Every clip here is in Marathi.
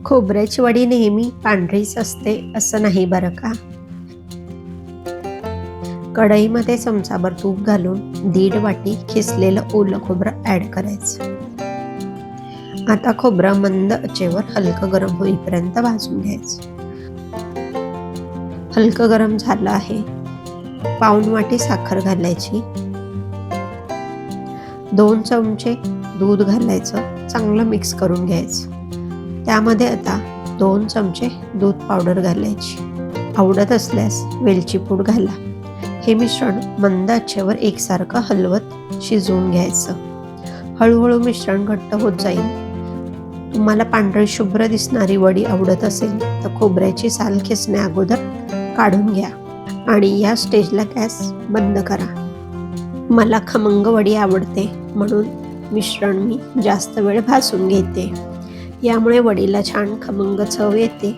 खोबऱ्याची वडी नेहमी पांढरीच असते असं नाही बरं का. कढईमध्ये चमचाभर तूप घालून 1.5 वाटी खिसलेलं ओलं खोबरं ऍड करायचं. आता खोबरं मंद आचेवर हलकं गरम होईपर्यंत भाजून घ्यायचं. हलकं गरम झालं आहे. 1/4 वाटी साखर घालायची. 2 चमचे दूध घालायचं. चांगलं मिक्स करून घ्यायचं. त्यामध्ये आता 2 चमचे दूध पावडर घालायची. आवडत असल्यास वेलची पूड घाला. हे मिश्रण मंद आचेवर एकसारखं हलवत शिजवून घ्यायचं. हळूहळू मिश्रण घट्ट होत जाईल. तुम्हाला पांढरी शुभ्र दिसणारी वडी आवडत असेल तर खोबऱ्याची साल खिसण्या अगोदर काढून घ्या आणि या स्टेजला गॅस बंद करा. मला खमंग वडी आवडते म्हणून मिश्रण मी जास्त वेळ भाजून घेते. यामुळे वडीला छान खमंग चव येते.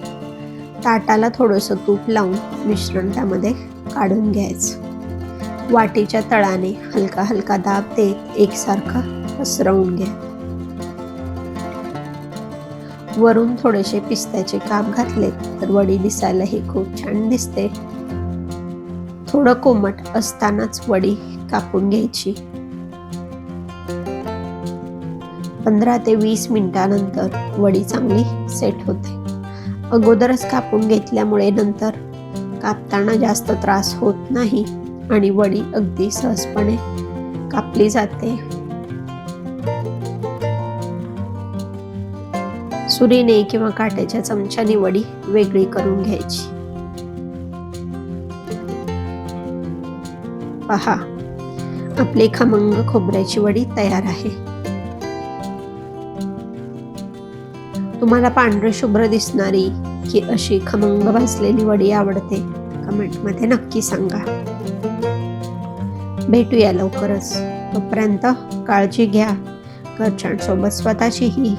ताटाला थोडंसं तूप लावून मिश्रण त्यामध्ये काढून घ्यायचं. वाटीच्या तळाने हलका हलका दाब देत एकसारखं पसरवून घ्या. वरून थोडेसे पिस्त्याचे काप घातले तर वडी दिसायलाही खूप छान दिसते. थोडं कोमट असतानाच वडी कापून घ्यायची. 15 ते 20 मिनिटांनंतर वडी चांगली सेट होते. अगोदरच कापून घेतल्यामुळे नंतर कापताना जास्त त्रास होत नाही आणि वडी अगदी सहजपणे कापली जाते. सुरीने किंवा काट्याच्या चमच्याने वडी वेगळी करून घ्यायची. पहा, आपली खमंग खोबऱ्याची वडी तयार आहे. तुम्हाला पांढरी शुभ्र दिसणारी की अशी खमंग भाजलेली वडी आवडते? कमेंटमध्ये नक्की सांगा. भेटूया लवकरच. तोपर्यंत काळजी घ्या. घरच्यांसोबत स्वतःचीही.